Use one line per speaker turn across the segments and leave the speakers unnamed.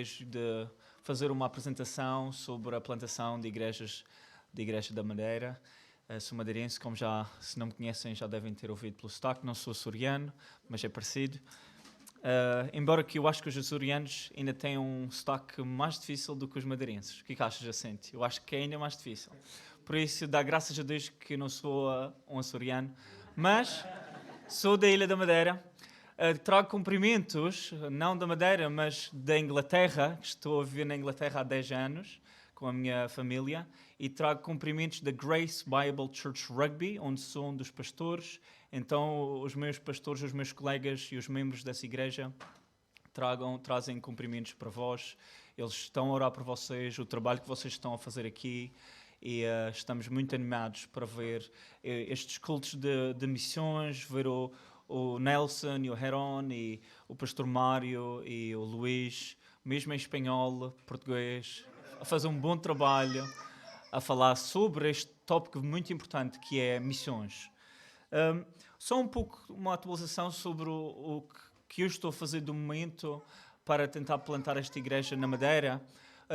de fazer uma apresentação sobre a plantação de igrejas da Igreja da Madeira. Sou madeirense, como já, se não me conhecem, já devem ter ouvido pelo sotaque. Não sou açoriano, mas é parecido. Embora que eu acho que os açorianos ainda têm um sotaque mais difícil do que os madeirenses. O que achas, Jacinto? Eu acho que é ainda mais difícil. Por isso, dá graças a Deus que eu não sou um açoriano, mas sou da Ilha da Madeira. Trago cumprimentos, não da Madeira, mas da Inglaterra, que estou a viver na Inglaterra há 10 anos, com a minha família, e trago cumprimentos da Grace Bible Church Rugby, onde sou um dos pastores. Então, os meus pastores, os meus colegas e os membros dessa igreja trazem cumprimentos para vós. Eles estão a orar por vocês, o trabalho que vocês estão a fazer aqui, e estamos muito animados para ver estes cultos de missões, ver o Nelson e o Heron e o pastor Mário e o Luís, mesmo em espanhol, português, a fazer um bom trabalho, a falar sobre este tópico muito importante que é missões. Só um pouco uma atualização sobre o que eu estou a fazer do momento para tentar plantar esta igreja na Madeira.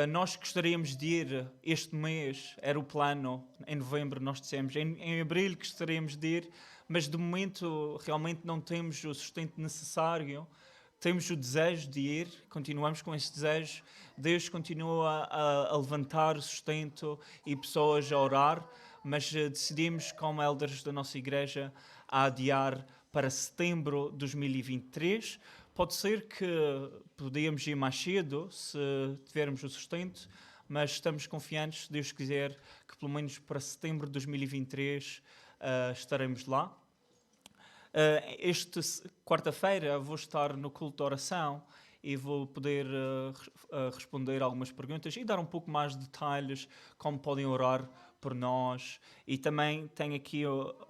Nós gostaríamos de ir este mês, era o plano, em novembro nós dissemos, em abril gostaríamos de ir, mas de momento realmente não temos o sustento necessário, temos o desejo de ir, continuamos com esse desejo, Deus continua a levantar o sustento e pessoas a orar, mas decidimos como elders da nossa igreja a adiar para setembro de 2023. Pode ser que podíamos ir mais cedo se tivermos o sustento, mas estamos confiantes, se Deus quiser, que pelo menos para setembro de 2023 estaremos lá. Esta quarta-feira vou estar no culto de oração e vou poder responder algumas perguntas e dar um pouco mais de detalhes, como podem orar por nós. E também tenho aqui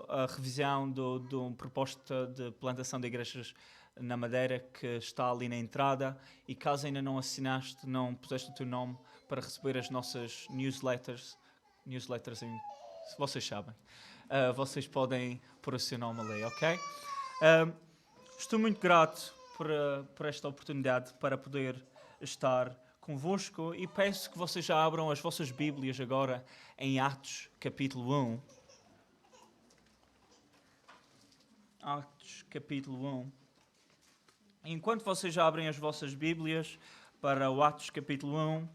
a revisão de uma proposta de plantação de igrejas na Madeira, que está ali na entrada, e caso ainda não assinaste, não puseste o teu nome para receber as nossas newsletters se vocês sabem, vocês podem pôr o seu nome ali, ok? Estou muito grato por esta oportunidade para poder estar convosco e peço que vocês já abram as vossas Bíblias agora em Atos capítulo 1. Atos capítulo 1. Enquanto vocês já abrem as vossas Bíblias para o Atos capítulo 1,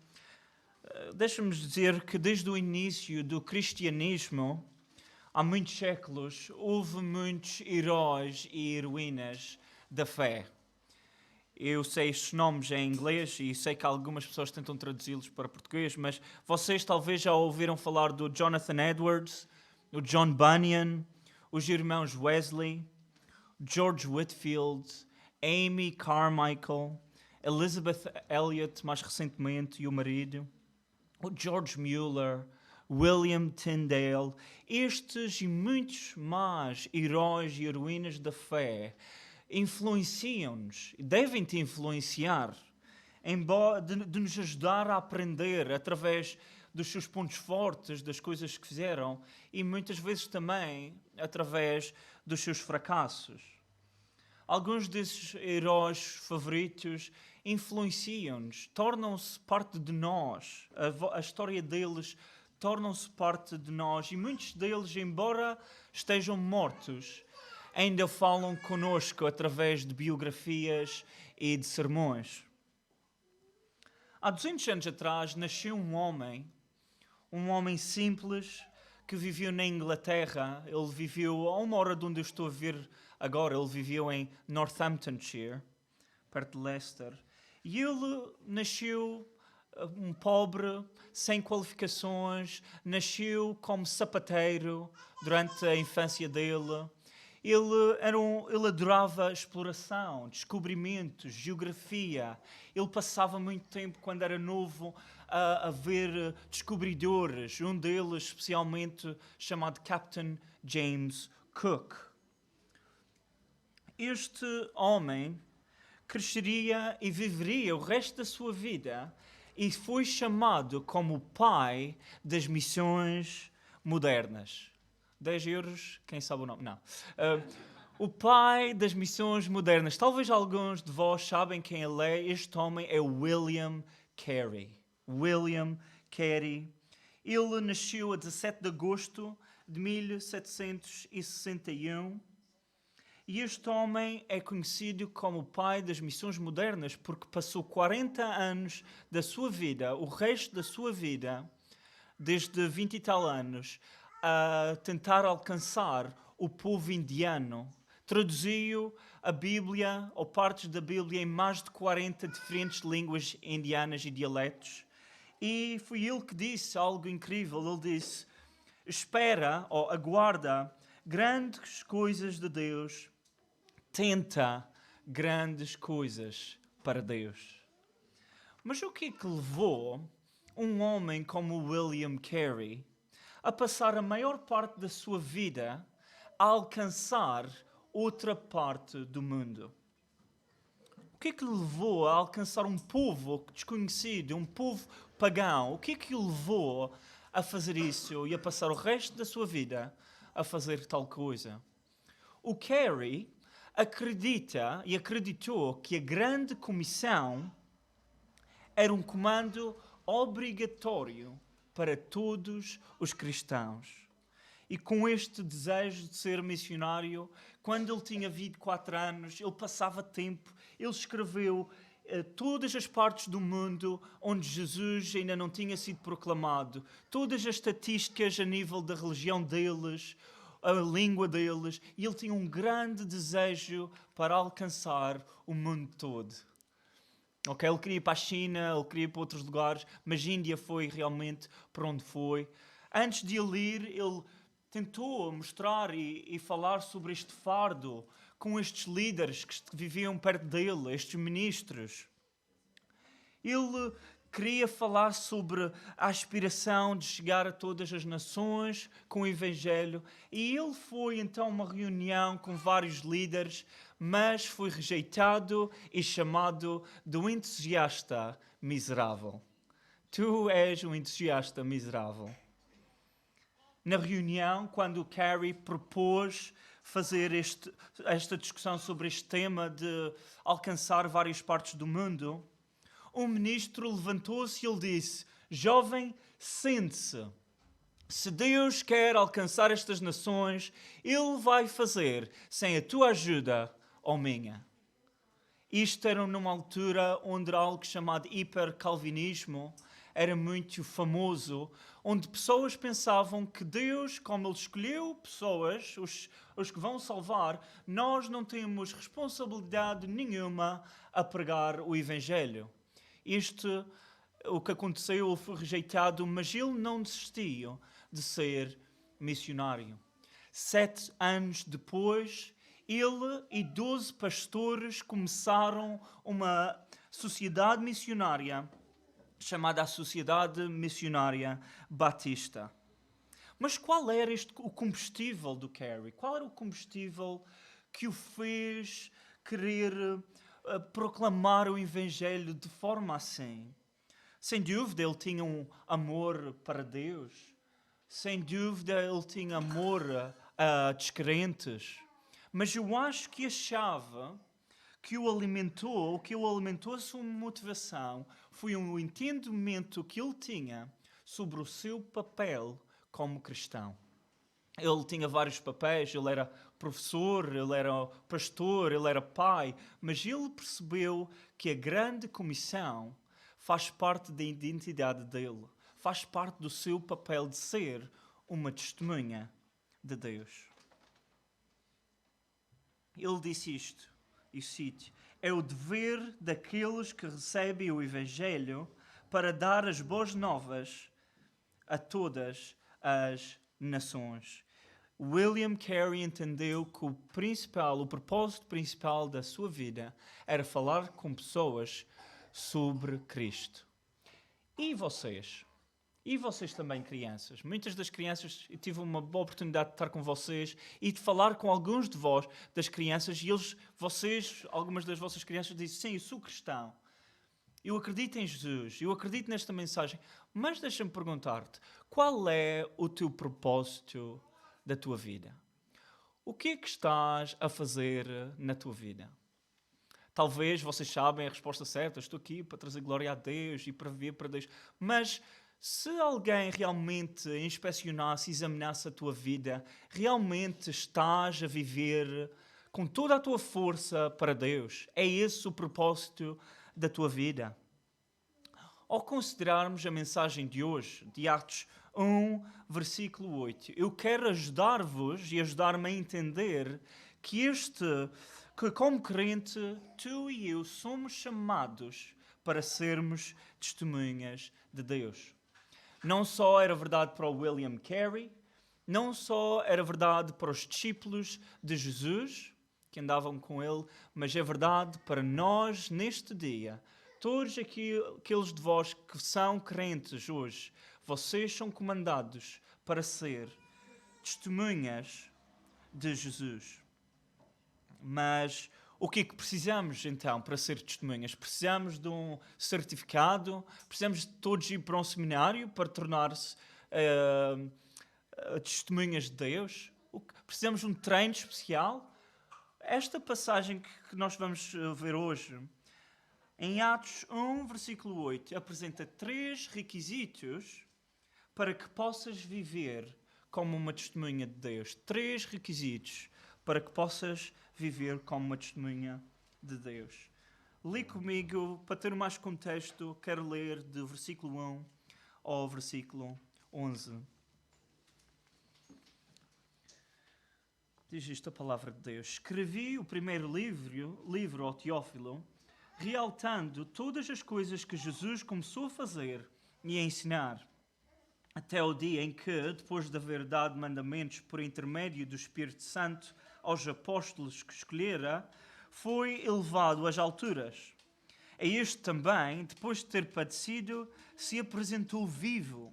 deixa-me dizer que desde o início do cristianismo, há muitos séculos, houve muitos heróis e heroínas da fé. Eu sei estes nomes em inglês e sei que algumas pessoas tentam traduzi-los para português, mas vocês talvez já ouviram falar do Jonathan Edwards, o John Bunyan, os irmãos Wesley, George Whitefield, Amy Carmichael, Elizabeth Elliot, mais recentemente, e o marido, o George Mueller, William Tyndale. Estes e muitos mais heróis e heroínas da fé influenciam-nos, devem te influenciar, de nos ajudar a aprender através dos seus pontos fortes, das coisas que fizeram, e muitas vezes também através dos seus fracassos. Alguns desses heróis favoritos influenciam-nos, tornam-se parte de nós. A história deles tornam-se parte de nós e muitos deles, embora estejam mortos, ainda falam connosco através de biografias e de sermões. Há 200 anos atrás nasceu um homem simples que viveu na Inglaterra. Ele viveu a uma hora de onde eu estou a ver agora. Ele viveu em Northamptonshire, perto de Leicester. E ele nasceu um pobre, sem qualificações, nasceu como sapateiro durante a infância dele. Ele adorava exploração, descobrimentos, geografia. Ele passava muito tempo, quando era novo, a ver descobridores. Um deles, especialmente, chamado Captain James Cook. Este homem cresceria e viveria o resto da sua vida e foi chamado como o pai das missões modernas. 10 euros, quem sabe o nome? Não. O pai das missões modernas. Talvez alguns de vós sabem quem ele é. Este homem é William Carey. William Carey. Ele nasceu a 17 de agosto de 1761. E este homem é conhecido como o pai das missões modernas porque passou 40 anos da sua vida, o resto da sua vida, desde 20 e tal anos, a tentar alcançar o povo indiano. Traduziu a Bíblia, ou partes da Bíblia, em mais de 40 diferentes línguas indianas e dialetos. E foi ele que disse algo incrível. Ele disse, espera ou aguarda grandes coisas de Deus, tenta grandes coisas para Deus. Mas o que é que levou um homem como William Carey a passar a maior parte da sua vida a alcançar outra parte do mundo? O que é que lhe levou a alcançar um povo desconhecido, um povo pagão? O que é que o levou a fazer isso e a passar o resto da sua vida a fazer tal coisa? O Carey acredita e acreditou que a grande comissão era um comando obrigatório para todos os cristãos. E com este desejo de ser missionário, quando ele tinha 24 anos, ele passava tempo, ele escreveu todas as partes do mundo onde Jesus ainda não tinha sido proclamado, todas as estatísticas a nível da religião deles, a língua deles, e ele tinha um grande desejo para alcançar o mundo todo. Okay? Ele queria ir para a China, ele queria ir para outros lugares, mas a Índia foi realmente para onde foi. Antes de ele ir, ele tentou mostrar e falar sobre este fardo com estes líderes que viviam perto dele, estes ministros. Ele queria falar sobre a aspiração de chegar a todas as nações com o Evangelho. E ele foi então a uma reunião com vários líderes, mas foi rejeitado e chamado de um entusiasta miserável. Tu és um entusiasta miserável. Na reunião, quando o Carey propôs fazer esta discussão sobre este tema de alcançar várias partes do mundo, um ministro levantou-se e ele disse, jovem, sente-se. Se Deus quer alcançar estas nações, Ele vai fazer sem a tua ajuda ou minha. Isto era numa altura onde algo chamado hipercalvinismo era muito famoso, onde pessoas pensavam que Deus, como Ele escolheu pessoas, os que vão salvar, nós não temos responsabilidade nenhuma a pregar o Evangelho. O que aconteceu, ele foi rejeitado, mas ele não desistiu de ser missionário. 7 anos depois, ele e 12 pastores começaram uma sociedade missionária chamada a Sociedade Missionária Batista. Mas qual era o combustível do Carey? Qual era o combustível que o fez querer proclamar o Evangelho de forma assim? Sem dúvida ele tinha um amor para Deus. Sem dúvida ele tinha amor a descrentes. Mas eu acho que a chave que o alimentou a sua motivação, foi um entendimento que ele tinha sobre o seu papel como cristão. Ele tinha vários papéis, ele era professor, ele era pastor, ele era pai, mas ele percebeu que a grande comissão faz parte da identidade dele, faz parte do seu papel de ser uma testemunha de Deus. Ele disse isto, e cito, é o dever daqueles que recebem o Evangelho para dar as boas novas a todas as nações. William Carey entendeu que o propósito principal da sua vida era falar com pessoas sobre Cristo. E vocês? E vocês também, crianças? Muitas das crianças, eu tive uma boa oportunidade de estar com vocês e de falar com alguns de vós, das crianças, e algumas das vossas crianças dizem, sim, eu sou cristão. Eu acredito em Jesus, eu acredito nesta mensagem. Mas deixa-me perguntar-te, qual é o teu propósito da tua vida? O que é que estás a fazer na tua vida? Talvez vocês sabem a resposta certa. Estou aqui para trazer glória a Deus e para viver para Deus. Mas se alguém realmente inspecionasse, examinasse a tua vida, realmente estás a viver com toda a tua força para Deus? É esse o propósito da tua vida? Ao considerarmos a mensagem de hoje, de Atos 1, versículo 8, eu quero ajudar-vos e ajudar-me a entender que como crente, tu e eu somos chamados para sermos testemunhas de Deus. Não só era verdade para o William Carey, não só era verdade para os discípulos de Jesus, que andavam com ele, mas é verdade para nós neste dia. Todos aqueles de vós que são crentes hoje, vocês são comandados para ser testemunhas de Jesus. Mas o que é que precisamos então para ser testemunhas? Precisamos de um certificado? Precisamos de todos ir para um seminário para tornar-se testemunhas de Deus? Precisamos de um treino especial? Esta passagem que nós vamos ver hoje, em Atos 1, versículo 8, apresenta 3 requisitos para que possas viver como uma testemunha de Deus. 3 requisitos para que possas viver como uma testemunha de Deus. Lê comigo, para ter mais contexto, quero ler do versículo 1 ao versículo 11. Diz isto a palavra de Deus. Escrevi o primeiro livro ao Teófilo, realtando todas as coisas que Jesus começou a fazer e a ensinar, até o dia em que, depois de haver dado mandamentos por intermédio do Espírito Santo aos apóstolos que escolhera, foi elevado às alturas. A este também, depois de ter padecido, se apresentou vivo,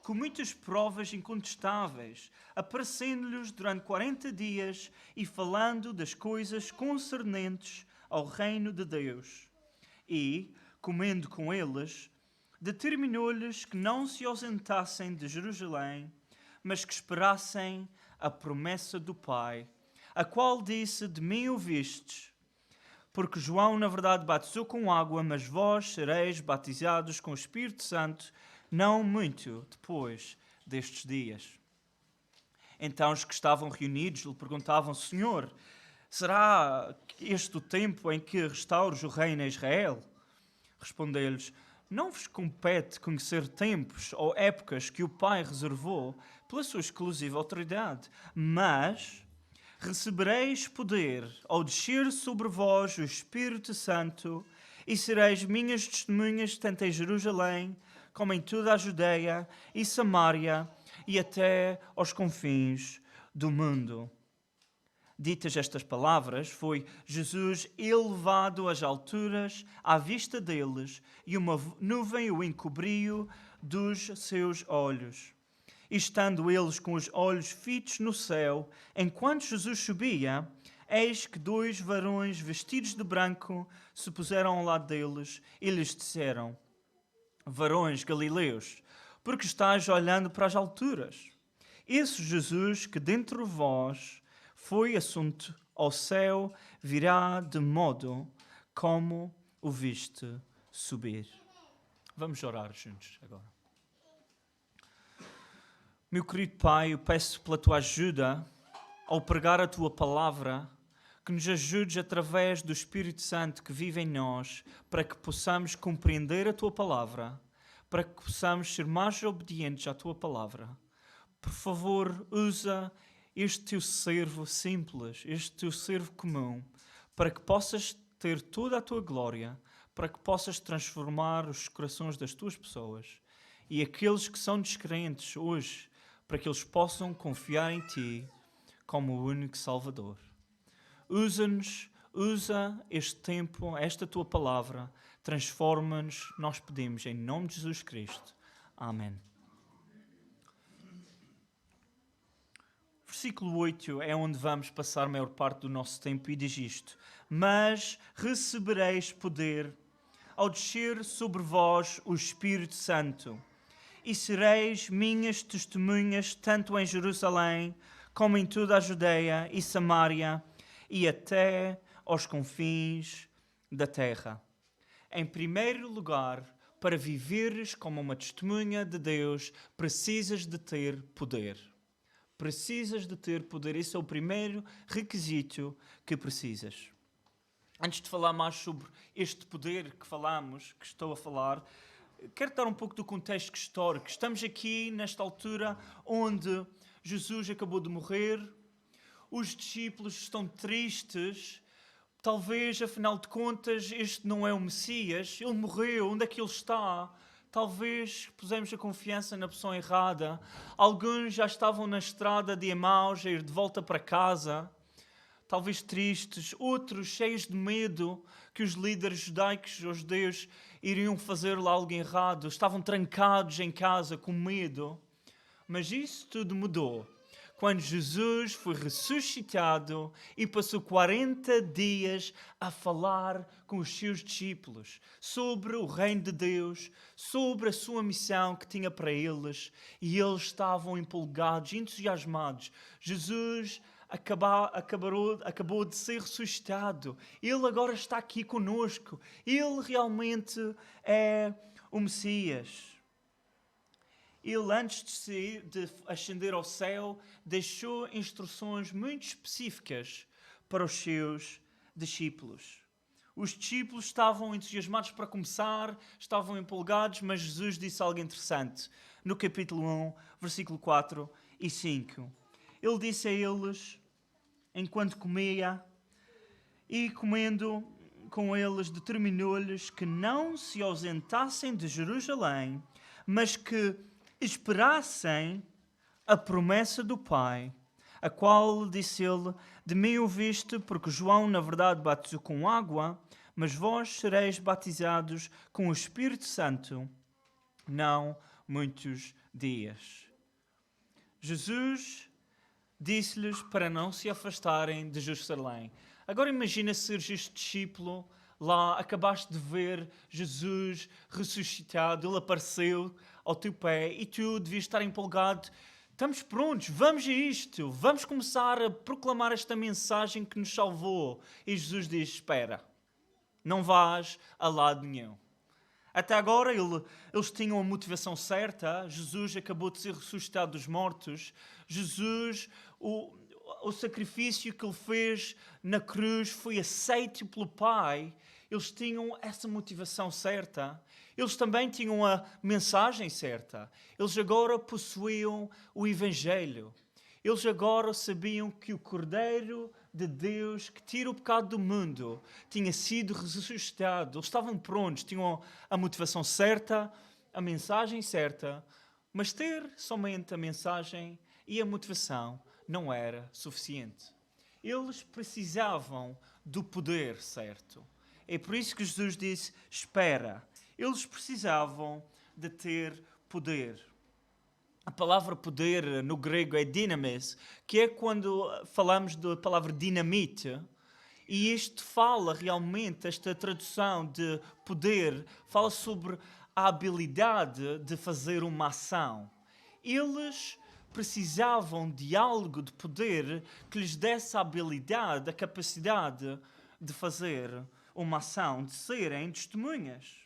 com muitas provas incontestáveis, aparecendo-lhes durante 40 dias e falando das coisas concernentes ao reino de Deus. E, comendo com eles, determinou-lhes que não se ausentassem de Jerusalém, mas que esperassem a promessa do Pai, a qual disse: de mim ouvistes, porque João na verdade batizou com água, mas vós sereis batizados com o Espírito Santo não muito depois destes dias. Então os que estavam reunidos lhe perguntavam: Senhor, será este o tempo em que restaures o reino a Israel? Respondeu-lhes: não vos compete conhecer tempos ou épocas que o Pai reservou pela sua exclusiva autoridade, mas recebereis poder ao descer sobre vós o Espírito Santo e sereis minhas testemunhas tanto em Jerusalém como em toda a Judeia e Samária e até aos confins do mundo. Ditas estas palavras, foi Jesus elevado às alturas à vista deles e uma nuvem o encobriu dos seus olhos. E estando eles com os olhos fitos no céu, enquanto Jesus subia, eis que 2 varões vestidos de branco se puseram ao lado deles e lhes disseram: varões galileus, porque estáis olhando para as alturas? Esse Jesus que dentre vós foi assunto ao céu virá de modo como o viste subir. Vamos orar juntos agora. Meu querido Pai, eu peço pela tua ajuda ao pregar a tua palavra, que nos ajudes através do Espírito Santo que vive em nós, para que possamos compreender a tua palavra, para que possamos ser mais obedientes à tua palavra. Por favor, usa este teu servo simples, este teu servo comum, para que possas ter toda a tua glória, para que possas transformar os corações das tuas pessoas e aqueles que são descrentes hoje, para que eles possam confiar em ti como o único Salvador. Usa-nos, usa este tempo, esta tua palavra, transforma-nos, nós pedimos, em nome de Jesus Cristo. Amém. Versículo 8 é onde vamos passar a maior parte do nosso tempo e diz isto: mas recebereis poder ao descer sobre vós o Espírito Santo, e sereis minhas testemunhas tanto em Jerusalém, como em toda a Judeia e Samaria e até aos confins da terra. Em primeiro lugar, para viveres como uma testemunha de Deus, precisas de ter poder. Precisas de ter poder. Esse é o primeiro requisito que precisas. Antes de falar mais sobre este poder que estou a falar, quero dar um pouco do contexto histórico. Estamos aqui nesta altura onde Jesus acabou de morrer, os discípulos estão tristes, talvez, afinal de contas, este não é o Messias, ele morreu, onde é que ele está? Talvez pusemos a confiança na pessoa errada. Alguns já estavam na estrada de Emaús a ir de volta para casa, talvez tristes, outros cheios de medo que os líderes judaicos ou judeus iriam fazer lá algo errado, estavam trancados em casa com medo. Mas isso tudo mudou quando Jesus foi ressuscitado e passou 40 dias a falar com os seus discípulos sobre o reino de Deus, sobre a sua missão que tinha para eles, e eles estavam empolgados, entusiasmados. Jesus acabou de ser ressuscitado. Ele agora está aqui conosco. Ele realmente é o Messias. Ele, antes de ascender ao céu, deixou instruções muito específicas para os seus discípulos. Os discípulos estavam entusiasmados para começar, estavam empolgados, mas Jesus disse algo interessante. No capítulo 1, versículo 4 e 5. Ele disse a eles, enquanto comia, e comendo com eles, determinou-lhes que não se ausentassem de Jerusalém, mas que esperassem a promessa do Pai, a qual disse ele: de mim ouviste, porque João na verdade batizou com água, mas vós sereis batizados com o Espírito Santo não muitos dias. Jesus disse-lhes para não se afastarem de Jerusalém. Agora imagina seres este discípulo lá, acabaste de ver Jesus ressuscitado, ele apareceu ao teu pé e tu devias estar empolgado. Estamos prontos, vamos a isto, vamos começar a proclamar esta mensagem que nos salvou. E Jesus diz: espera, não vás a lado nenhum. Até agora eles tinham a motivação certa. Jesus acabou de ser ressuscitado dos mortos. Jesus, o sacrifício que ele fez na cruz foi aceito pelo Pai. Eles tinham essa motivação certa. Eles também tinham a mensagem certa. Eles agora possuíam o Evangelho. Eles agora sabiam que o Cordeiro de Deus, que tira o pecado do mundo, tinha sido ressuscitado. Eles estavam prontos, tinham a motivação certa, a mensagem certa, mas ter somente a mensagem e a motivação não era suficiente. Eles precisavam do poder certo. É por isso que Jesus disse: espera. Eles precisavam de ter poder. A palavra poder no grego é dynamis, que é quando falamos da palavra dinamite. E isto fala realmente, esta tradução de poder, fala sobre a habilidade de fazer uma ação. Eles precisavam de algo de poder que lhes desse a habilidade, a capacidade de fazer uma ação, de serem testemunhas.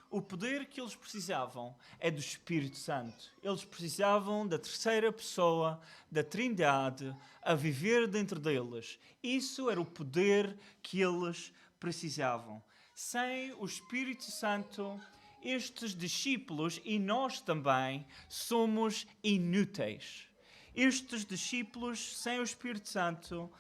O poder que eles precisavam é do Espírito Santo. Eles precisavam da terceira pessoa, da Trindade, a viver dentro deles. Isso era o poder que eles precisavam. Sem o Espírito Santo, estes discípulos e nós também somos inúteis. Estes discípulos, sem o Espírito Santo,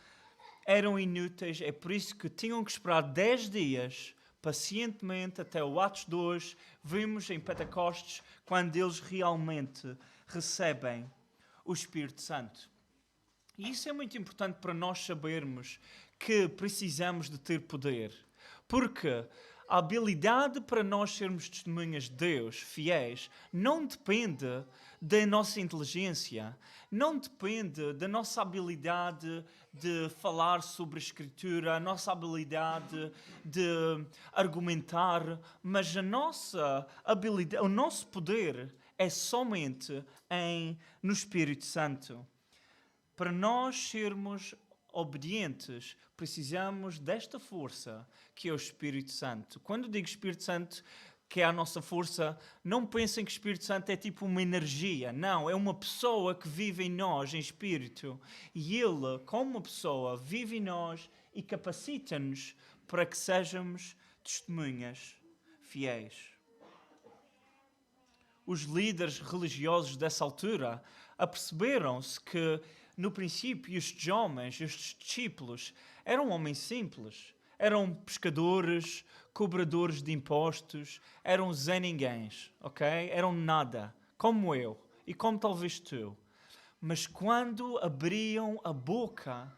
eram inúteis. É por isso que tinham que esperar 10 dias pacientemente até o Atos 2, vimos em Pentecostes, quando eles realmente recebem o Espírito Santo. E isso é muito importante para nós sabermos que precisamos de ter poder. Porque a habilidade para nós sermos testemunhas de Deus, fiéis, não depende da nossa inteligência, não depende da nossa habilidade de falar sobre a Escritura, a nossa habilidade de argumentar, mas a nossa habilidade, o nosso poder é somente no Espírito Santo. Para nós sermos obedientes, precisamos desta força que é o Espírito Santo. Quando digo Espírito Santo, que é a nossa força, não pensem que o Espírito Santo é tipo uma energia. Não, é uma pessoa que vive em nós, em espírito. E Ele, como uma pessoa, vive em nós e capacita-nos para que sejamos testemunhas fiéis. Os líderes religiosos dessa altura aperceberam-se que, no princípio, estes homens, estes discípulos, eram homens simples. Eram pescadores, cobradores de impostos, eram zé ninguéms, ok? Eram nada, como eu e como talvez tu. Mas quando abriam a boca,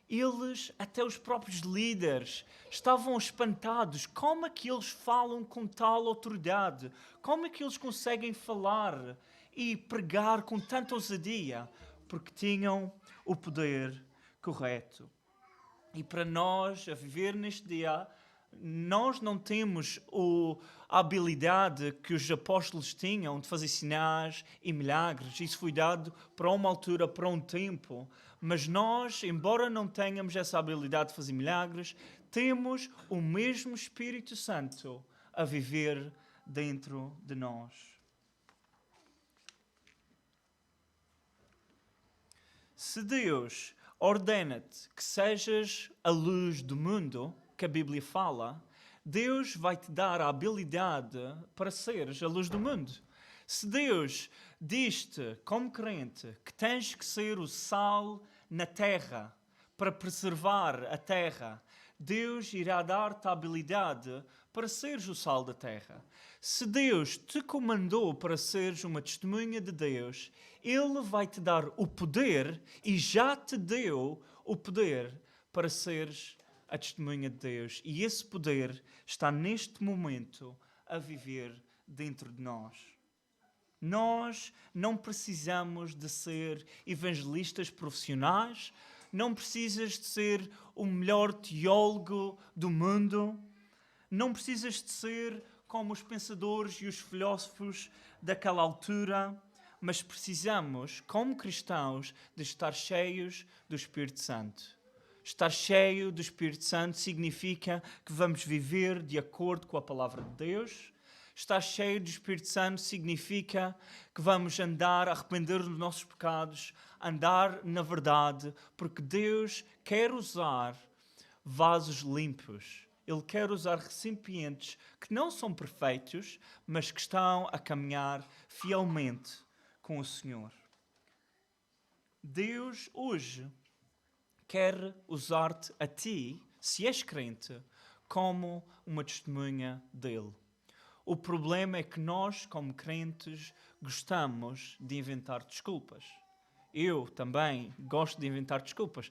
eles, até os próprios líderes, estavam espantados. Como é que eles falam com tal autoridade? Como é que eles conseguem falar e pregar com tanta ousadia? Porque tinham o poder correto. E para nós, a viver neste dia, nós não temos a habilidade que os apóstolos tinham de fazer sinais e milagres. Isso foi dado para uma altura, para um tempo. Mas nós, embora não tenhamos essa habilidade de fazer milagres, temos o mesmo Espírito Santo a viver dentro de nós. Se Deus ordena-te que sejas a luz do mundo, que a Bíblia fala, Deus vai te dar a habilidade para seres a luz do mundo. Se Deus diz-te, como crente, que tens que ser o sal na terra para preservar a terra, Deus irá dar-te a habilidade para seres o sal da terra. Se Deus te comandou para seres uma testemunha de Deus, Ele vai te dar o poder e já te deu o poder para seres a testemunha de Deus. E esse poder está neste momento a viver dentro de nós. Nós não precisamos de ser evangelistas profissionais, não precisas de ser o melhor teólogo do mundo, não precisas de ser como os pensadores e os filósofos daquela altura, mas precisamos, como cristãos, de estar cheios do Espírito Santo. Estar cheio do Espírito Santo significa que vamos viver de acordo com a palavra de Deus. Estar cheio do Espírito Santo significa que vamos andar, arrepender dos nossos pecados, andar na verdade, porque Deus quer usar vasos limpos. Ele quer usar recipientes que não são perfeitos, mas que estão a caminhar fielmente com o Senhor. Deus hoje quer usar-te a ti, se és crente, como uma testemunha dele. O problema é que nós, como crentes, gostamos de inventar desculpas. Eu também gosto de inventar desculpas.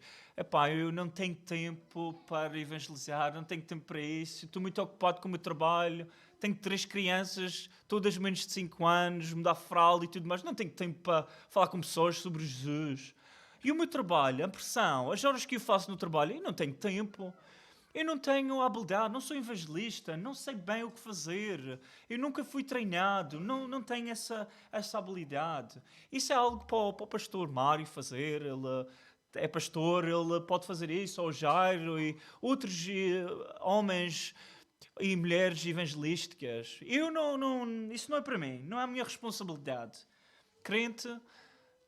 Eu não tenho tempo para evangelizar, não tenho tempo para isso, estou muito ocupado com o meu trabalho, tenho 3 crianças, todas menos de 5 anos, mudar fralda e tudo mais, não tenho tempo para falar com pessoas sobre Jesus. E o meu trabalho, a pressão, as horas que eu faço no trabalho, eu não tenho tempo. Eu não tenho habilidade, não sou evangelista, não sei bem o que fazer. Eu nunca fui treinado, não tenho essa habilidade. Isso é algo para o pastor Mário fazer. Ele é pastor, ele pode fazer isso, ou Jairo e outros homens e mulheres evangelísticas. Isso não é para mim, não é a minha responsabilidade. Crente,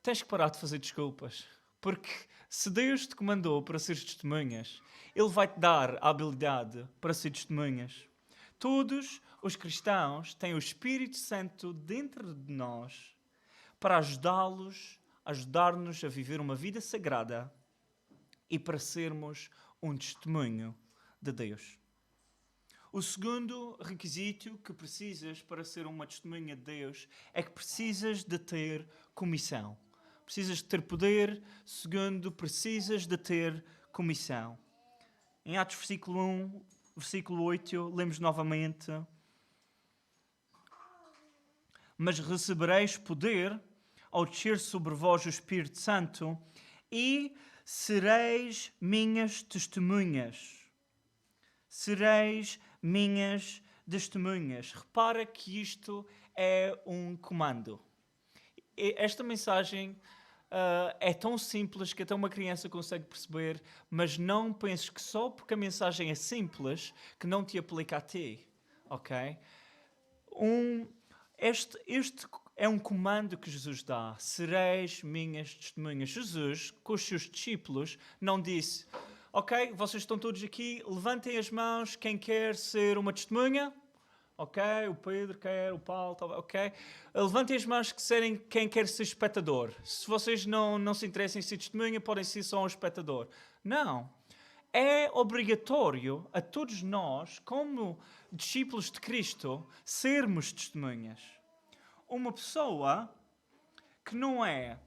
tens que parar de fazer desculpas. Porque se Deus te comandou para seres testemunhas, Ele vai-te dar a habilidade para ser testemunhas. Todos os cristãos têm o Espírito Santo dentro de nós para ajudar-nos a viver uma vida sagrada e para sermos um testemunho de Deus. O segundo requisito que precisas para ser uma testemunha de Deus é que precisas de ter comissão. Precisas de ter poder. Segundo, precisas de ter comissão. Em Atos versículo 1, versículo 8, lemos novamente. Mas recebereis poder ao descer sobre vós o Espírito Santo e sereis minhas testemunhas. Sereis minhas testemunhas. Repara que isto é um comando. Esta mensagem é tão simples que até uma criança consegue perceber, mas não penses que só porque a mensagem é simples que não te aplica a ti, ok? Este é um comando que Jesus dá. Sereis minhas testemunhas. Jesus, com os seus discípulos, não disse, ok, vocês estão todos aqui, levantem as mãos, quem quer ser uma testemunha? Ok, o Pedro quer, o Paulo, ok. Levantem as mãos que serem quem quer ser espectador. Se vocês não se interessam em ser testemunha, podem ser só um espectador. Não. É obrigatório a todos nós, como discípulos de Cristo, sermos testemunhas. Uma pessoa que não é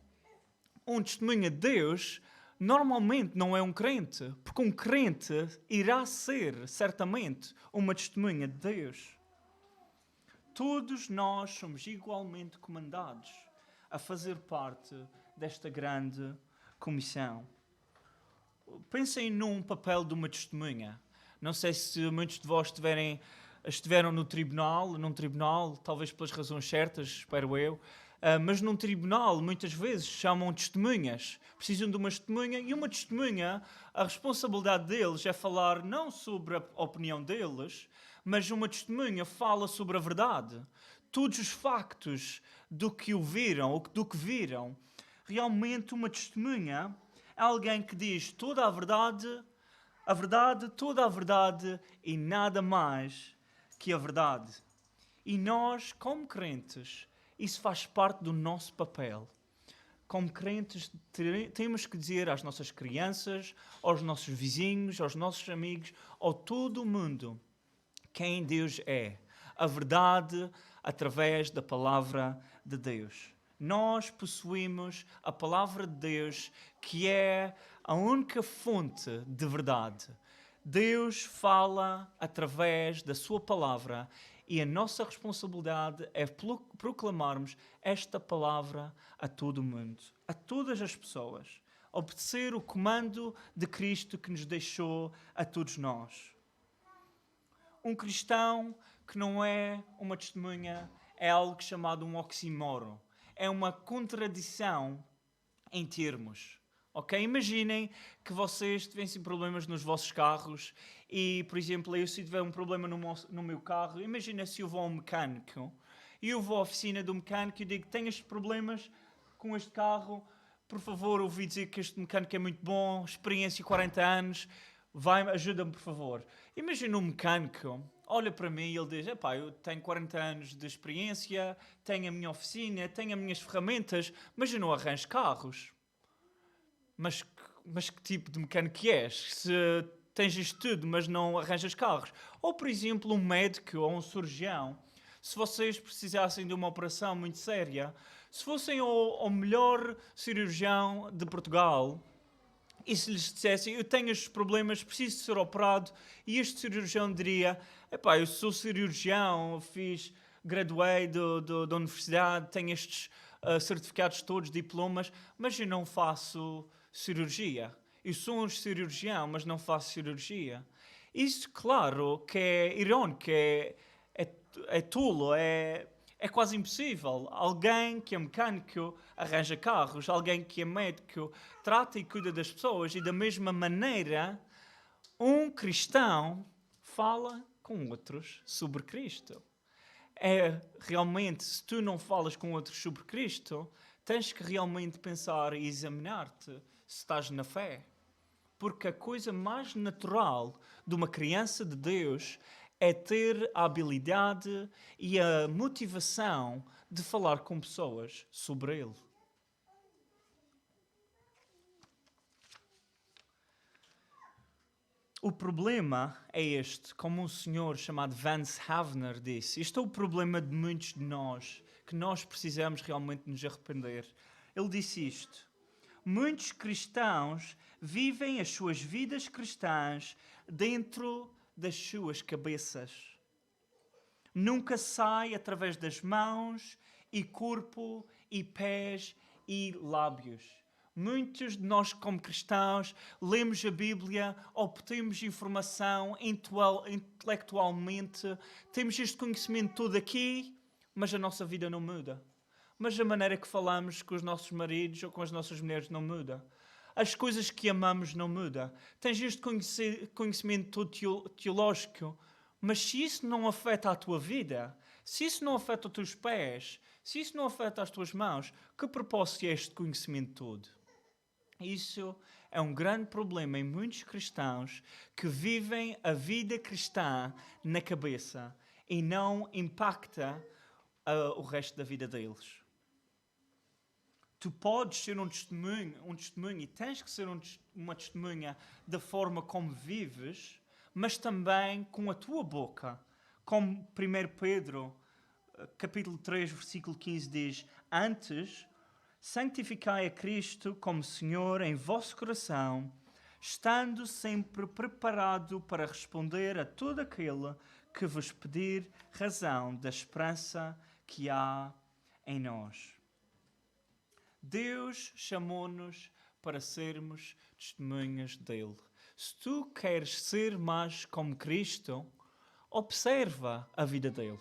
um testemunha de Deus, normalmente não é um crente, porque um crente irá ser, certamente, uma testemunha de Deus. Todos nós somos igualmente comandados a fazer parte desta grande comissão. Pensem num papel de uma testemunha. Não sei se muitos de vós estiveram num tribunal, talvez pelas razões certas, espero eu, mas num tribunal muitas vezes chamam testemunhas. Precisam de uma testemunha e uma testemunha, a responsabilidade deles é falar não sobre a opinião deles, mas uma testemunha fala sobre a verdade. Todos os factos do que o viram, ou do que viram. Realmente uma testemunha é alguém que diz toda a verdade, toda a verdade e nada mais que a verdade. E nós, como crentes, isso faz parte do nosso papel. Como crentes, temos que dizer às nossas crianças, aos nossos vizinhos, aos nossos amigos, a todo o mundo, quem Deus é. A verdade através da palavra de Deus. Nós possuímos a palavra de Deus, que é a única fonte de verdade. Deus fala através da sua palavra e a nossa responsabilidade é proclamarmos esta palavra a todo o mundo, a todas as pessoas. Obedecer o comando de Cristo que nos deixou a todos nós. Um cristão que não é uma testemunha é algo chamado um oxímoron. É uma contradição em termos. Ok? Imaginem que vocês tivessem problemas nos vossos carros e, por exemplo, eu se tiver um problema no meu carro, imagina se eu vou a um mecânico e eu vou à oficina do mecânico e digo, tenho estes problemas com este carro, por favor, ouvi dizer que este mecânico é muito bom, experiência 40 anos, ajuda-me, por favor. Imagina um mecânico, olha para mim e ele diz, eu tenho 40 anos de experiência, tenho a minha oficina, tenho as minhas ferramentas, mas eu não arranjo carros. Mas que tipo de mecânico és? Se tens isto tudo, mas não arranjas carros. Ou, por exemplo, um médico ou um cirurgião. Se vocês precisassem de uma operação muito séria, se fossem ao melhor cirurgião de Portugal e se lhes dissessem, eu tenho estes problemas, preciso ser operado, e este cirurgião diria, eu sou cirurgião, graduei da universidade, tenho estes certificados todos, diplomas, mas eu não faço cirurgia. Eu sou um cirurgião, mas não faço cirurgia. Isso, claro, que é irónico, é tolo, é quase impossível. Alguém que é mecânico arranja carros, alguém que é médico trata e cuida das pessoas, e da mesma maneira, um cristão fala com outros sobre Cristo. Realmente, se tu não falas com outros sobre Cristo, tens que realmente pensar e examinar-te se estás na fé. Porque a coisa mais natural de uma criança de Deus é ter a habilidade e a motivação de falar com pessoas sobre Ele. O problema é este, como um senhor chamado Vance Havner disse, este é o problema de muitos de nós, que nós precisamos realmente nos arrepender. Ele disse isto: muitos cristãos vivem as suas vidas cristãs dentro das suas cabeças. Nunca sai através das mãos e corpo e pés e lábios. Muitos de nós, como cristãos, lemos a Bíblia, obtemos informação intelectualmente, temos este conhecimento todo aqui, mas a nossa vida não muda. mas a maneira que falamos com os nossos maridos ou com as nossas mulheres não muda. As coisas que amamos não mudam. Tens este conhecimento teológico, mas se isso não afeta a tua vida, se isso não afeta os teus pés, se isso não afeta as tuas mãos, que propósito é este conhecimento todo? Isso é um grande problema em muitos cristãos que vivem a vida cristã na cabeça e não impacta o resto da vida deles. Tu podes ser um testemunho e tens que ser uma testemunha da forma como vives, mas também com a tua boca. Como 1 Pedro, capítulo 3, versículo 15 diz: Antes, santificai a Cristo como Senhor em vosso coração, estando sempre preparado para responder a todo aquele que vos pedir razão da esperança que há em nós. Deus chamou-nos para sermos testemunhas dele. Se tu queres ser mais como Cristo, observa a vida dele.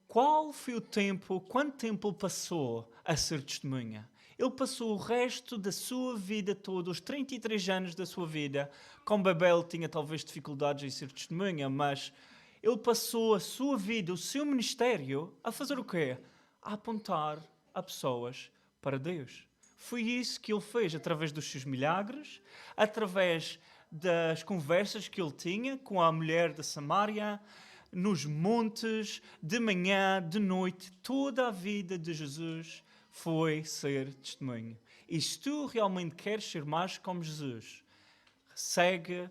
Qual foi o tempo, quanto tempo ele passou a ser testemunha? Ele passou o resto da sua vida toda, os 33 anos da sua vida. Com Babel tinha talvez dificuldades em ser testemunha, mas ele passou a sua vida, o seu ministério, a fazer o quê? A apontar a pessoas para Deus. Foi isso que ele fez através dos seus milagres, através das conversas que ele tinha com a mulher de Samaria, nos montes, de manhã, de noite. Toda a vida de Jesus foi ser testemunho. E se tu realmente queres ser mais como Jesus, segue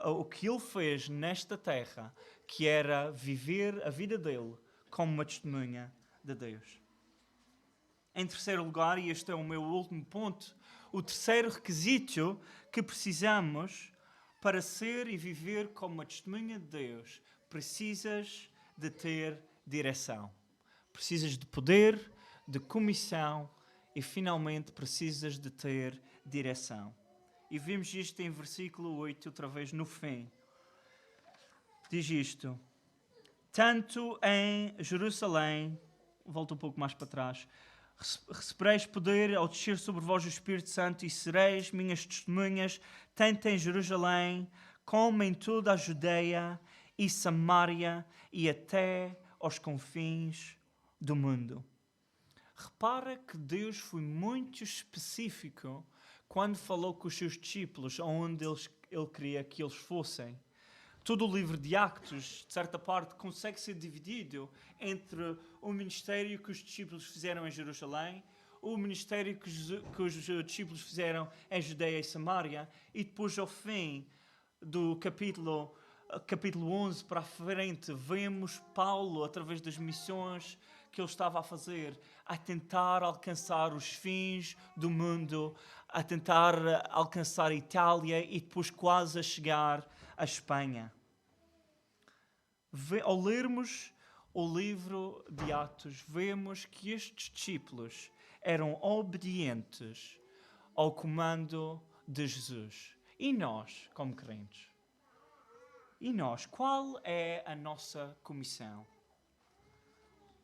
o que ele fez nesta terra, que era viver a vida dele como uma testemunha de Deus. Em terceiro lugar, e este é o meu último ponto, o terceiro requisito que precisamos para ser e viver como uma testemunha de Deus, precisas de ter direção. Precisas de poder, de comissão e, finalmente, precisas de ter direção. E vimos isto em versículo 8, outra vez no fim. Diz isto: Tanto em Jerusalém, volta um pouco mais para trás, recebereis poder ao descer sobre vós o Espírito Santo e sereis minhas testemunhas, tanto em Jerusalém como em toda a Judeia e Samaria e até aos confins do mundo. Repara que Deus foi muito específico quando falou com os seus discípulos aonde ele queria que eles fossem. Todo o livro de Atos, de certa parte, consegue ser dividido entre o ministério que os discípulos fizeram em Jerusalém, o ministério que os discípulos fizeram em Judeia e Samaria, e depois, ao fim do capítulo 11 para a frente, vemos Paulo, através das missões que ele estava a fazer, a tentar alcançar os fins do mundo, a tentar alcançar a Itália e depois quase a chegar à Espanha. Ao lermos o livro de Atos, vemos que estes discípulos eram obedientes ao comando de Jesus. E nós, como crentes? E nós, qual é a nossa comissão?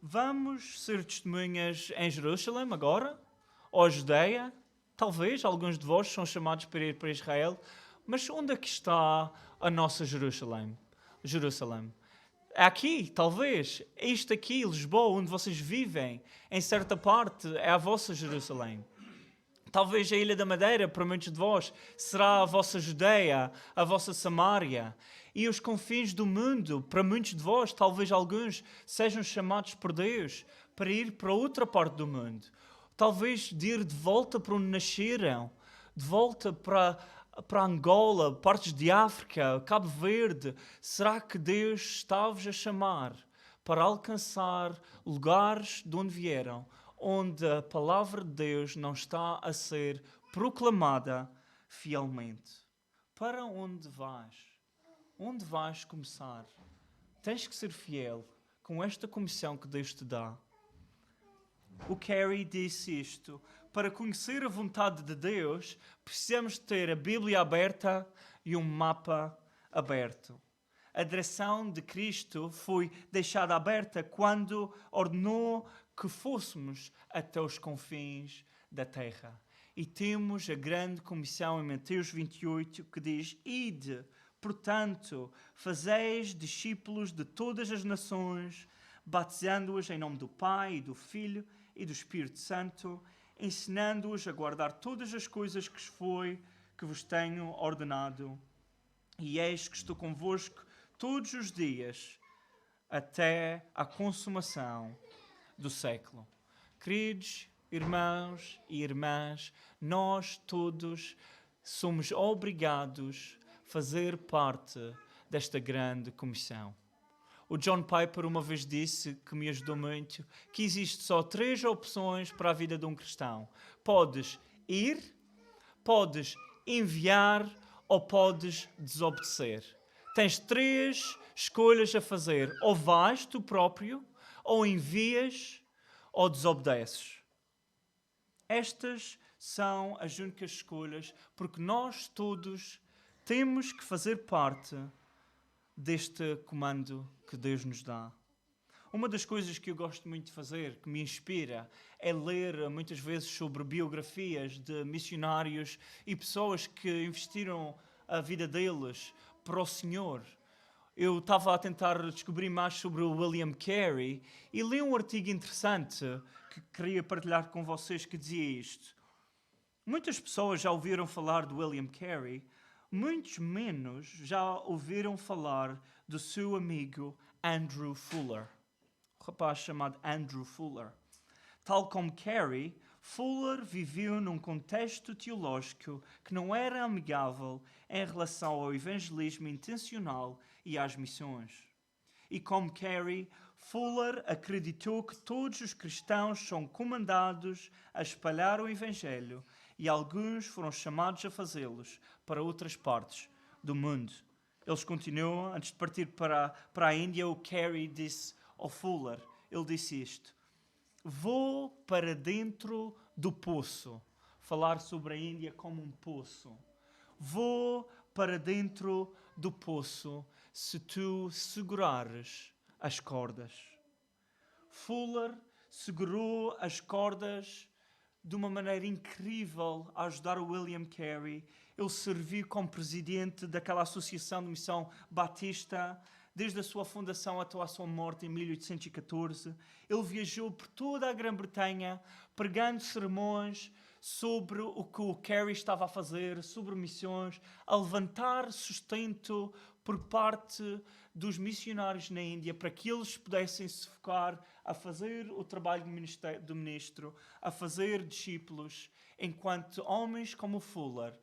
Vamos ser testemunhas em Jerusalém agora? Ou Judeia? Talvez alguns de vós são chamados para ir para Israel. Mas onde é que está a nossa Jerusalém? Aqui, talvez. Isto aqui, Lisboa, onde vocês vivem, em certa parte, é a vossa Jerusalém. Talvez a Ilha da Madeira, para muitos de vós, será a vossa Judeia, a vossa Samaria. E os confins do mundo, para muitos de vós, talvez alguns, sejam chamados por Deus para ir para outra parte do mundo. Talvez de ir de volta para onde nasceram, de volta para Angola, partes de África, Cabo Verde. Será que Deus está-vos a chamar para alcançar lugares de onde vieram, onde a palavra de Deus não está a ser proclamada fielmente? Para onde vais? Onde vais começar? Tens que ser fiel com esta comissão que Deus te dá. O Carey disse isto: para conhecer a vontade de Deus, precisamos ter a Bíblia aberta e um mapa aberto. A direção de Cristo foi deixada aberta quando ordenou que fôssemos até os confins da terra. E temos a grande comissão em Mateus 28 que diz: Ide, portanto, fazeis discípulos de todas as nações, batizando-os em nome do Pai, e do Filho e do Espírito Santo, ensinando-os a guardar todas as coisas que vos tenho ordenado. E eis que estou convosco todos os dias, até à consumação do século. Queridos irmãos e irmãs, nós todos somos obrigados a fazer parte desta grande comissão. O John Piper uma vez disse, que me ajudou muito, que existe só 3 opções para a vida de um cristão. Podes ir, podes enviar ou podes desobedecer. Tens 3 escolhas a fazer. Ou vais tu próprio, ou envias, ou desobedeces. Estas são as únicas escolhas, porque nós todos temos que fazer parte deste comando que Deus nos dá. Uma das coisas que eu gosto muito de fazer, que me inspira, é ler muitas vezes sobre biografias de missionários e pessoas que investiram a vida deles para o Senhor. Eu estava a tentar descobrir mais sobre o William Carey e li um artigo interessante que queria partilhar com vocês que dizia isto. Muitas pessoas já ouviram falar do William Carey, muitos menos já ouviram falar do seu amigo Andrew Fuller. Um rapaz chamado Andrew Fuller. Tal como Carey, Fuller viveu num contexto teológico que não era amigável em relação ao evangelismo intencional e às missões. E como Carey, Fuller acreditou que todos os cristãos são comandados a espalhar o evangelho e alguns foram chamados a fazê-los para outras partes do mundo. Eles continuam, antes de partir para a Índia, o Carey disse ao Fuller, ele disse isto: vou para dentro do poço. Falar sobre a Índia como um poço. Vou para dentro do poço se tu segurares as cordas. Fuller segurou as cordas de uma maneira incrível a ajudar o William Carey. Ele serviu como presidente daquela associação de missão batista desde a sua fundação até a sua morte em 1814. Ele viajou por toda a Grã-Bretanha pregando sermões sobre o que o Carey estava a fazer, sobre missões, a levantar sustento por parte dos missionários na Índia para que eles pudessem se focar a fazer o trabalho do ministro, a fazer discípulos, enquanto homens como Fuller,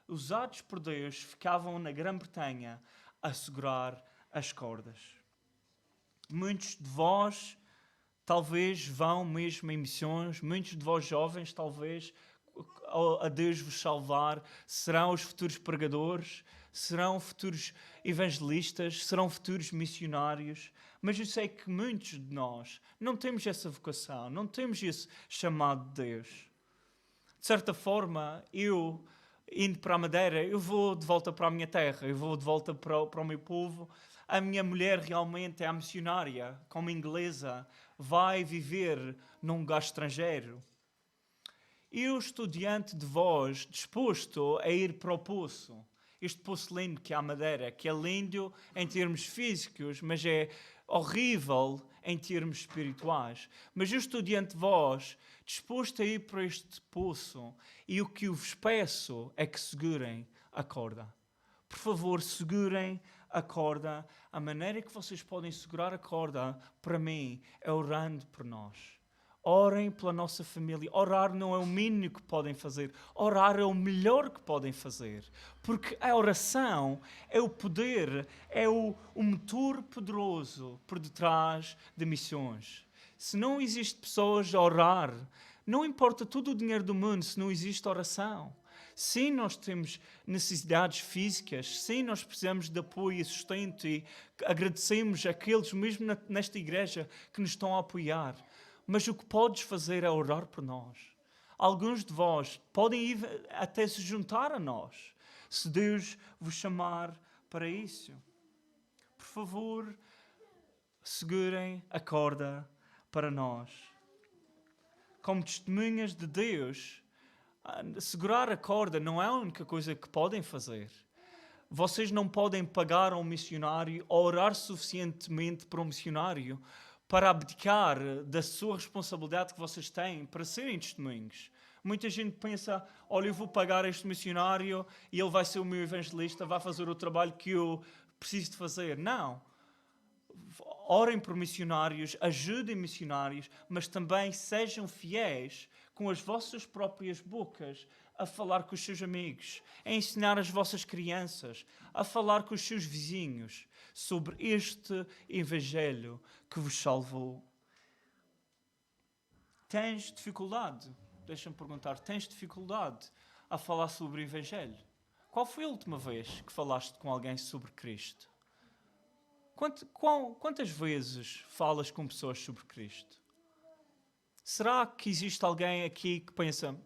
usados por Deus, ficavam na Grã-Bretanha a segurar as cordas. Muitos de vós talvez vão mesmo em missões, muitos de vós jovens talvez a Deus vos salvar, serão os futuros pregadores, serão futuros evangelistas, serão futuros missionários, mas eu sei que muitos de nós não temos essa vocação, não temos esse chamado de Deus. De certa forma, eu, indo para a Madeira, eu vou de volta para a minha terra, eu vou de volta para o meu povo. A minha mulher realmente é a missionária, como inglesa, vai viver num lugar estrangeiro. Eu estou diante de vós, disposto a ir para o poço. Este poço lindo que é a Madeira, que é lindo em termos físicos, mas é horrível em termos espirituais. Mas eu estou diante de vós, disposto a ir para este poço, e o que eu vos peço é que segurem a corda. Por favor, segurem a corda. A maneira que vocês podem segurar a corda, para mim, é orando por nós. Orem pela nossa família. Orar não é o mínimo que podem fazer. Orar é o melhor que podem fazer. Porque a oração é o poder, é o motor poderoso por detrás de missões. Se não existe pessoas a orar, não importa todo o dinheiro do mundo se não existe oração. Sim, nós temos necessidades físicas, sim, nós precisamos de apoio e sustento e agradecemos àqueles mesmo nesta igreja que nos estão a apoiar. Mas o que podes fazer é orar por nós. Alguns de vós podem ir até se juntar a nós, se Deus vos chamar para isso. Por favor, segurem a corda para nós. Como testemunhas de Deus, segurar a corda não é a única coisa que podem fazer. Vocês não podem pagar a um missionário ou orar suficientemente para um missionário para abdicar da sua responsabilidade que vocês têm para serem testemunhos. Muita gente pensa, olha, eu vou pagar este missionário e ele vai ser o meu evangelista, vai fazer o trabalho que eu preciso de fazer. Não. Orem por missionários, ajudem missionários, mas também sejam fiéis com as vossas próprias bocas a falar com os seus amigos, a ensinar as vossas crianças, a falar com os seus vizinhos sobre este evangelho que vos salvou. Tens dificuldade? Deixa-me perguntar, tens dificuldade a falar sobre o evangelho? Qual foi a última vez que falaste com alguém sobre Cristo? Quantas vezes falas com pessoas sobre Cristo? Será que existe alguém aqui que pensa,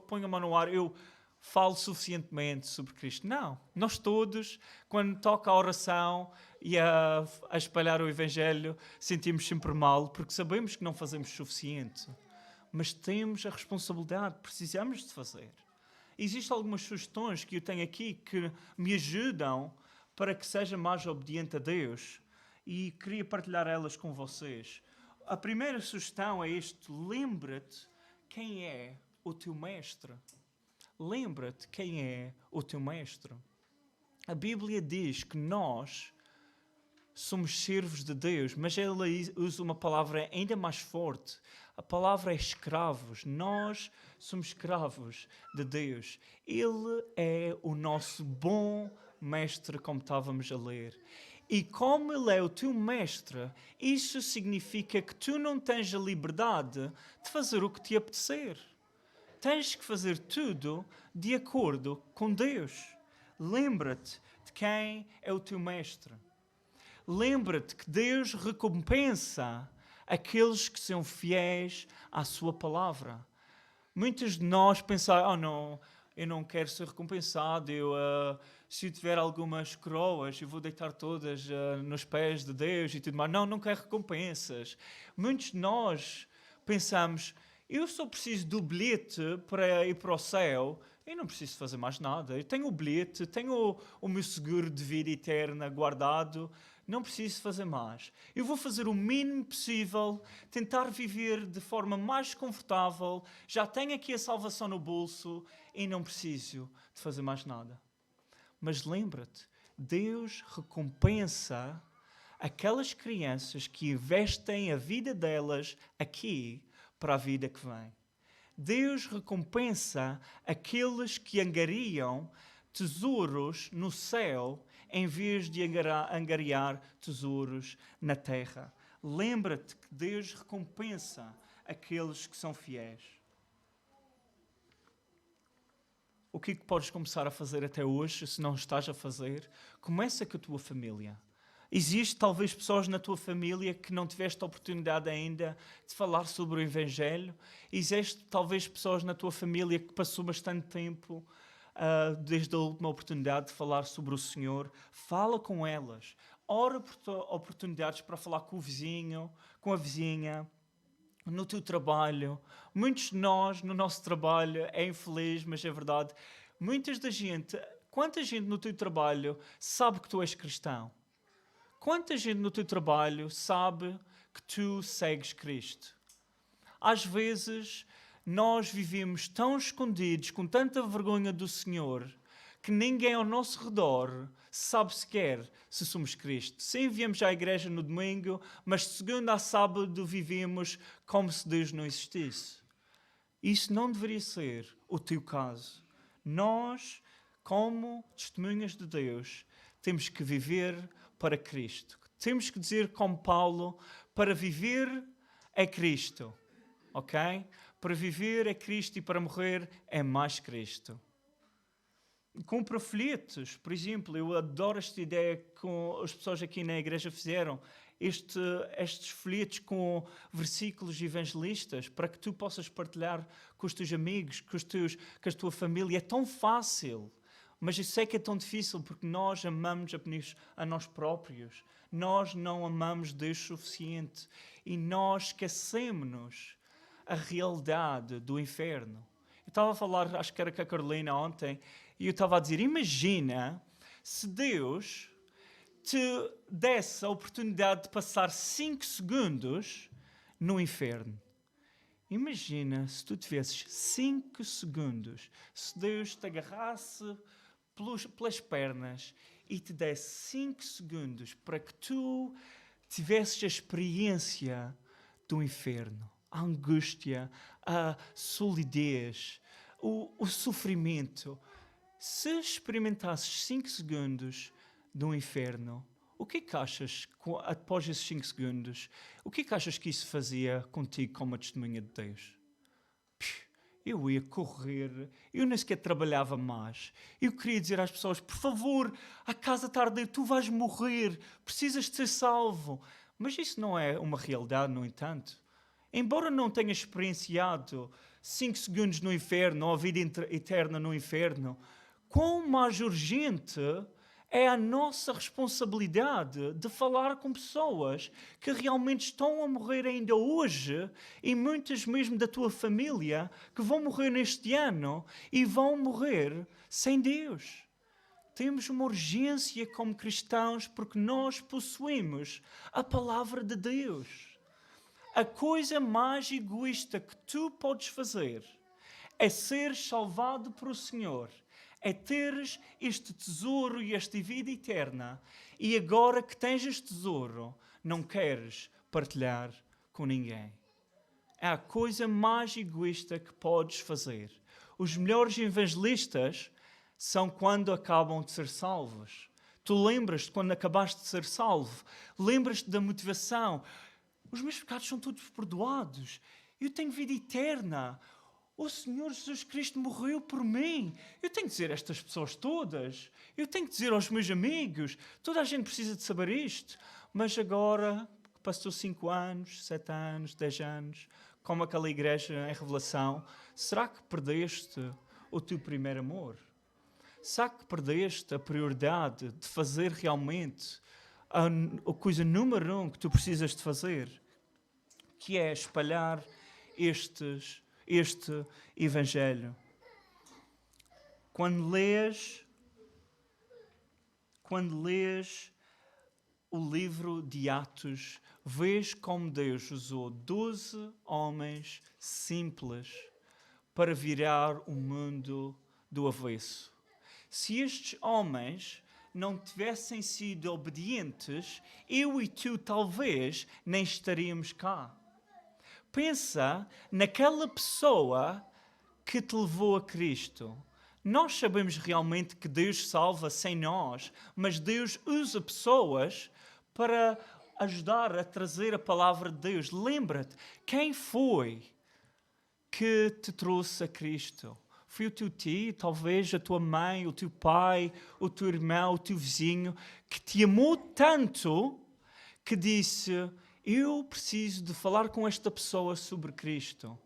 ponho a mão no ar, eu falo suficientemente sobre Cristo? Não. Nós todos, quando toca a oração e a espalhar o Evangelho, sentimos sempre mal, porque sabemos que não fazemos suficiente. Mas temos a responsabilidade, precisamos de fazer. Existem algumas sugestões que eu tenho aqui que me ajudam para que seja mais obediente a Deus e queria partilhar elas com vocês. A primeira sugestão é isto: lembra-te quem é o teu mestre. Lembra-te quem é o teu mestre. A Bíblia diz que nós somos servos de Deus, mas ela usa uma palavra ainda mais forte. A palavra é escravos. Nós somos escravos de Deus. Ele é o nosso bom mestre, como estávamos a ler. E como ele é o teu mestre, isso significa que tu não tens a liberdade de fazer o que te apetecer. Tens que fazer tudo de acordo com Deus. Lembra-te de quem é o teu mestre. Lembra-te que Deus recompensa aqueles que são fiéis à sua palavra. Muitos de nós pensam, não, eu não quero ser recompensado, se eu tiver algumas coroas, eu vou deitar todas nos pés de Deus e tudo mais. Não quero recompensas. Muitos de nós pensamos, eu só preciso do bilhete para ir para o céu, eu não preciso fazer mais nada. Eu tenho o bilhete, tenho o meu seguro de vida eterna guardado, não preciso fazer mais. Eu vou fazer o mínimo possível, tentar viver de forma mais confortável, já tenho aqui a salvação no bolso e não preciso de fazer mais nada. Mas lembra-te, Deus recompensa aquelas crianças que investem a vida delas aqui para a vida que vem. Deus recompensa aqueles que angariam tesouros no céu em vez de angariar tesouros na terra. Lembra-te que Deus recompensa aqueles que são fiéis. O que podes começar a fazer até hoje, se não estás a fazer? Começa com a tua família. Existem talvez pessoas na tua família que não tiveste a oportunidade ainda de falar sobre o Evangelho. Existem talvez pessoas na tua família que passou bastante tempo desde a última oportunidade de falar sobre o Senhor. Fala com elas. Ora por oportunidades para falar com o vizinho, com a vizinha, no teu trabalho. Muitos de nós, no nosso trabalho, é infeliz, mas é verdade. Quanta gente no teu trabalho sabe que tu és cristão? Quanta gente no teu trabalho sabe que tu segues Cristo? Às vezes, nós vivemos tão escondidos, com tanta vergonha do Senhor, que ninguém ao nosso redor sabe sequer se somos Cristo. Sim, viemos à igreja no domingo, mas de segunda a sábado vivemos como se Deus não existisse. Isso não deveria ser o teu caso. Nós, como testemunhas de Deus, temos que viver para Cristo. Temos que dizer como Paulo, para viver é Cristo. Ok? Para viver é Cristo e para morrer é mais Cristo. Compra folhetos, por exemplo. Eu adoro esta ideia que as pessoas aqui na igreja fizeram. Estes folhetos com versículos evangelistas para que tu possas partilhar com os teus amigos, com a tua família. É tão fácil. Mas eu sei que é tão difícil porque nós amamos apenas a nós próprios. Nós não amamos Deus o suficiente. E nós esquecemos a realidade do inferno. Eu estava a falar, acho que era com a Carolina ontem, e eu estava a dizer, imagina se Deus te desse a oportunidade de passar 5 segundos no inferno. Imagina se tu tivesses 5 segundos, se Deus te agarrasse pelas pernas e te desse 5 segundos para que tu tivesses a experiência do inferno, a angústia, a solidez, o sofrimento. Se experimentasses 5 segundos do inferno, o que é que achas, após esses 5 segundos, o que é que achas que isso fazia contigo como a testemunha de Deus? Eu ia correr, eu nem sequer trabalhava mais. Eu queria dizer às pessoas, por favor, a casa está a arder, tu vais morrer, precisas de ser salvo. Mas isso não é uma realidade, no entanto. Embora não tenha experienciado 5 segundos no inferno ou a vida eterna no inferno, quão mais urgente é a nossa responsabilidade de falar com pessoas que realmente estão a morrer ainda hoje e muitas mesmo da tua família que vão morrer neste ano e vão morrer sem Deus. Temos uma urgência como cristãos porque nós possuímos a palavra de Deus. A coisa mais egoísta que tu podes fazer é ser salvado por o Senhor. É teres este tesouro e esta vida eterna e agora que tens este tesouro, não queres partilhar com ninguém. É a coisa mais egoísta que podes fazer. Os melhores evangelistas são quando acabam de ser salvos. Tu lembras-te quando acabaste de ser salvo? Lembras-te da motivação? Os meus pecados são todos perdoados. Eu tenho vida eterna. O Senhor Jesus Cristo morreu por mim. Eu tenho que dizer a estas pessoas todas. Eu tenho que dizer aos meus amigos. Toda a gente precisa de saber isto. Mas agora, que passou 5 anos, 7 anos, 10 anos, como aquela igreja em Revelação, será que perdeste o teu primeiro amor? Será que perdeste a prioridade de fazer realmente a coisa número 1 que tu precisas de fazer? Que é espalhar este Evangelho. Quando lês o livro de Atos, vês como Deus usou 12 homens simples para virar o mundo do avesso. Se estes homens não tivessem sido obedientes, eu e tu talvez nem estaríamos cá. Pensa naquela pessoa que te levou a Cristo. Nós sabemos realmente que Deus salva sem nós, mas Deus usa pessoas para ajudar a trazer a palavra de Deus. Lembra-te, quem foi que te trouxe a Cristo? Foi o teu tio, talvez a tua mãe, o teu pai, o teu irmão, o teu vizinho, que te amou tanto que disse: eu preciso de falar com esta pessoa sobre Cristo.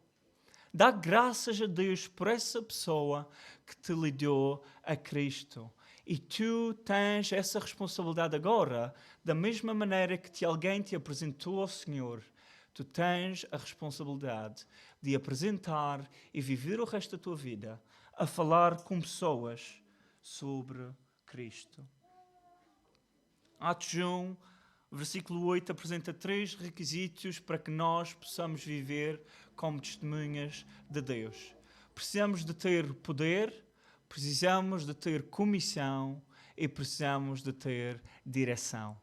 Dá graças a Deus por essa pessoa que te lidou a Cristo. E tu tens essa responsabilidade agora, da mesma maneira que alguém te apresentou ao Senhor. Tu tens a responsabilidade de apresentar e viver o resto da tua vida a falar com pessoas sobre Cristo. Atos 1, versículo 8 apresenta 3 requisitos para que nós possamos viver como testemunhas de Deus. Precisamos de ter poder, precisamos de ter comissão e precisamos de ter direção.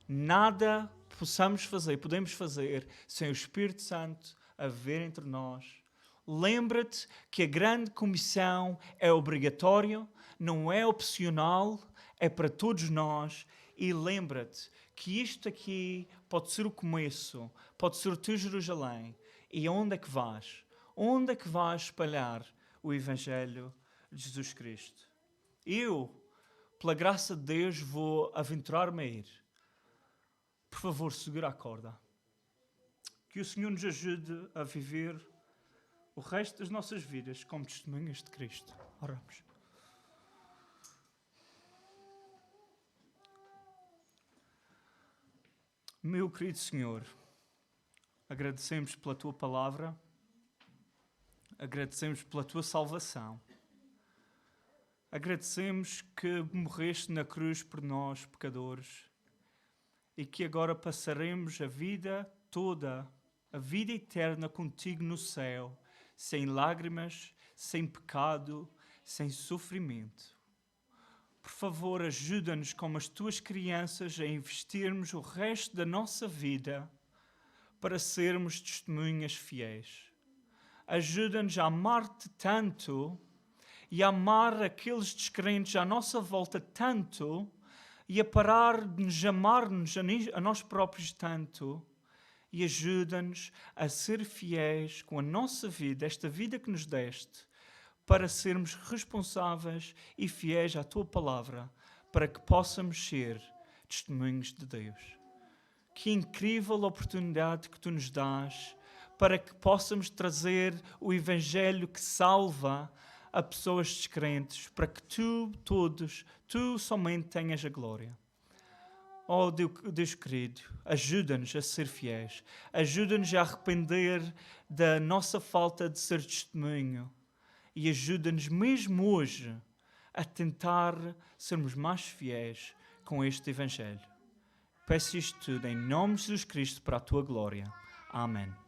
Nada podemos fazer sem o Espírito Santo a viver entre nós. Lembra-te que a grande comissão é obrigatória, não é opcional, é para todos nós. E lembra-te que isto aqui pode ser o começo, pode ser o teu Jerusalém. E onde é que vais? Onde é que vais espalhar o Evangelho de Jesus Cristo? Eu, pela graça de Deus, vou aventurar-me a ir. Por favor, segura a corda. Que o Senhor nos ajude a viver o resto das nossas vidas como testemunhas de Cristo. Oramos. Meu querido Senhor, agradecemos pela Tua palavra, agradecemos pela Tua salvação, agradecemos que morreste na cruz por nós, pecadores, e que agora passaremos a vida toda, a vida eterna contigo no céu, sem lágrimas, sem pecado, sem sofrimento. Por favor, ajuda-nos como as tuas crianças a investirmos o resto da nossa vida para sermos testemunhas fiéis. Ajuda-nos a amar-te tanto e a amar aqueles descrentes à nossa volta tanto e a parar de nos amar-nos a nós próprios tanto. E ajuda-nos a ser fiéis com a nossa vida, esta vida que nos deste, para sermos responsáveis e fiéis à Tua palavra, para que possamos ser testemunhos de Deus. Que incrível oportunidade que Tu nos dás para que possamos trazer o Evangelho que salva a pessoas descrentes, para que Tu somente tenhas a glória. Oh Deus querido, ajuda-nos a ser fiéis, ajuda-nos a arrepender da nossa falta de ser testemunho e ajuda-nos mesmo hoje a tentar sermos mais fiéis com este Evangelho. Peço isto tudo em nome de Jesus Cristo para a Tua glória. Amém.